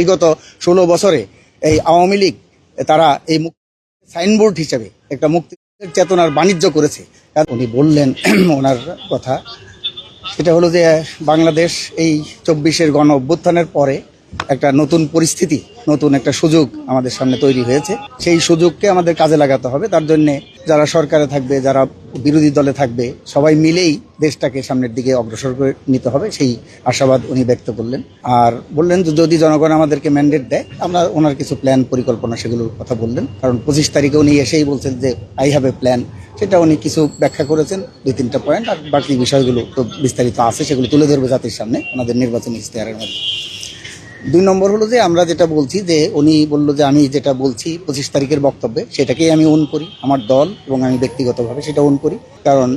বিগত 16 বছরে এই আওয়ামী লীগ তারা এই সাইনবোর্ড হিসেবে একটা মুক্তির চেতনার বাণিজ্য করেছে। উনি বললেন ওনার কথা, সেটা হলো যে বাংলাদেশ এই 24-এর গণ অভ্যুত্থানের পরে একটা নতুন পরিস্থিতি, নতুন একটা সুযোগ আমাদের সামনে তৈরি হয়েছে। সেই সুযোগকে আমাদের কাজে লাগাতে হবে। তার জন্য যারা সরকারে থাকবে, যারা বিরোধী দলে থাকবে, সবাই মিলেই দেশটাকে সামনের দিকে অগ্রসর করে নিতে হবে, সেই আশাবাদ উনি ব্যক্ত করলেন। আর বললেন যে যদি জনগণ আমাদেরকে ম্যান্ডেট দেয়, আমরা ওনার কিছু প্ল্যান পরিকল্পনা সেগুলোর কথা বললেন। কারণ 25 তারিখে উনি এসেই বলছেন যে আই হ্যাভ এ প্ল্যান, সেটা উনি কিছু ব্যাখ্যা করেছেন, 2-3টা পয়েন্ট। আর বাকি বিষয়গুলো তো বিস্তারিত আছে, সেগুলো তুলে ধরবে জাতির সামনে ওনাদের নির্বাচনী ইশতেহারের মধ্যে। 2 নম্বর হলো যে আমরা যেটা বলছি, যে উনি বললো যে আমি যেটা বলছি 25 তারিখের বক্তব্যে, সেটাকেই আমি ওন করি, আমার দল এবং আমি ব্যক্তিগতভাবে সেটা ওন করি। কারণ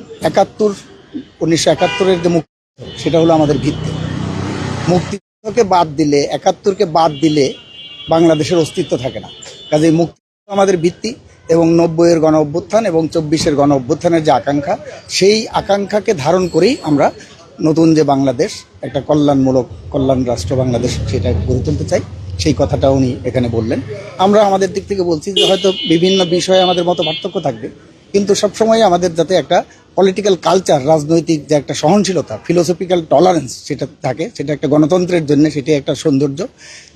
1971-এর যে মুক্তি, সেটা হলো আমাদের ভিত্তি। মুক্তিকে বাদ দিলে, 71-কে বাদ দিলে বাংলাদেশের অস্তিত্ব থাকে না। কাজেই মুক্তি আমাদের ভিত্তি, এবং 90-এর গণ অভ্যুত্থান এবং 24-এর গণ অভ্যুত্থানের যে আকাঙ্ক্ষা, সেই আকাঙ্ক্ষাকে ধারণ করেই আমরা নতুন যে বাংলাদেশ, একটা কল্যাণ রাষ্ট্র বাংলাদেশ, সেটা গড়ে তুলতে চাই। সেই কথাটা উনি এখানে বললেন। আমরা আমাদের দিক থেকে বলছি যে হয়তো বিভিন্ন বিষয়ে আমাদের মতো পার্থক্য থাকবে, কিন্তু সবসময় আমাদের যাতে একটা পলিটিক্যাল কালচার, রাজনৈতিক যে একটা সহনশীলতা, ফিলোসফিক্যাল টলারেন্স সেটা থাকে, সেটা একটা গণতন্ত্রের জন্য সেটি একটা সৌন্দর্য।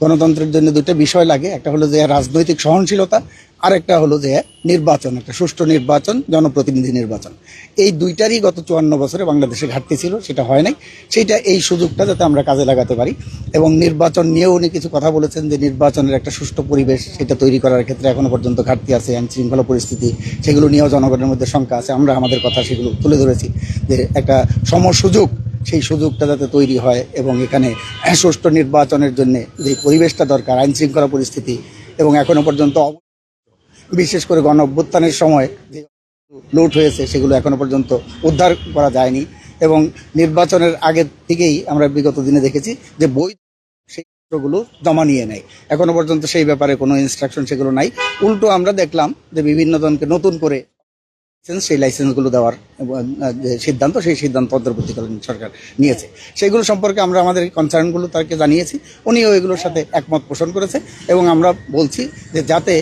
গণতন্ত্রের জন্য 2টা বিষয় লাগে, একটা হলো যে রাজনৈতিক সহনশীলতা, আর একটা হলো যে নির্বাচন, একটা সুষ্ঠু নির্বাচন, জনপ্রতিনিধি নির্বাচন। এই 2টারই গত 54 বছরে বাংলাদেশে ঘাটতি ছিল, সেটা হয় নাই। সেইটা এই সুযোগটা যাতে আমরা কাজে লাগাতে পারি। এবং নির্বাচন নিয়েও উনি কিছু কথা বলেছেন, যে নির্বাচনের একটা সুষ্ঠু পরিবেশ সেটা তৈরি করার ক্ষেত্রে এখনো পর্যন্ত ঘাটতি আছে, আইন শৃঙ্খলা পরিস্থিতি, সেগুলো নিয়েও জনগণের মধ্যে শঙ্কা আছে। আমরা আমাদের কথা সেগুলো তুলে ধরেছি, যে একটা সমসুযোগ, সেই সুযোগটা যাতে তৈরি হয়, এবং এখানে সুষ্ঠু নির্বাচনের জন্য যে পরিবেশটা দরকার, আইন শৃঙ্খলা পরিস্থিতি, এবং এখনো পর্যন্ত বিশেষ করে গণ অভ্যুত্থানের সময় যে লুট হয়েছে, সেগুলো এখনো পর্যন্ত উদ্ধার করা যায়নি। এবং নির্বাচনের আগের থেকেই আমরা বিগত দিনে দেখেছি যে বৈধ সেই পত্রগুলো জমা নিয়ে নেয়, এখনো পর্যন্ত সেই ব্যাপারে কোনো ইনস্ট্রাকশন সেগুলো নাই। উল্টো আমরা দেখলাম যে বিভিন্ন জনকে নতুন করে সেই লাইসেন্সগুলো দেওয়ার যে সিদ্ধান্ত, সেই সিদ্ধান্ত অন্তর্বর্তীকালীন সরকার নিয়েছে। সেগুলো সম্পর্কে আমরা আমাদের কনসার্নগুলো তাকে জানিয়েছি, উনিও এগুলোর সাথে একমত পোষণ করেছে। এবং আমরা বলছি যে যাতে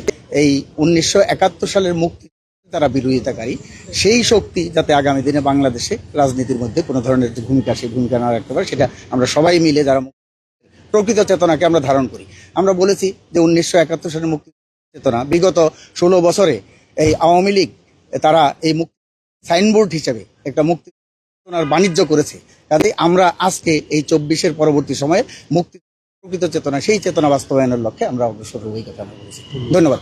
এই 1971 সালের মুক্তি তারা বিরোধিতাকারী, সেই শক্তি যাতে আগামী দিনে বাংলাদেশে রাজনীতির মধ্যে কোনো ধরনের যে ভূমিকা, সেই ভূমিকা না রাখতে পারে, সেটা আমরা সবাই মিলে যারা প্রকৃত চেতনাকে আমরা ধারণ করি। আমরা বলেছি যে 1971 সালের মুক্তি চেতনা বিগত 16 বছরে এই আওয়ামী লীগ তারা এই সাইনবোর্ড হিসেবে একটা মুক্তি চেতনার বাণিজ্য করেছে। কাজেই আমরা আজকে এই 24-এর পরবর্তী সময়ে মুক্তি প্রকৃত চেতনা, সেই চেতনা বাস্তবায়নের লক্ষ্যে আমরা অগ্রসর হই, কথা আমরা বলেছি। ধন্যবাদ।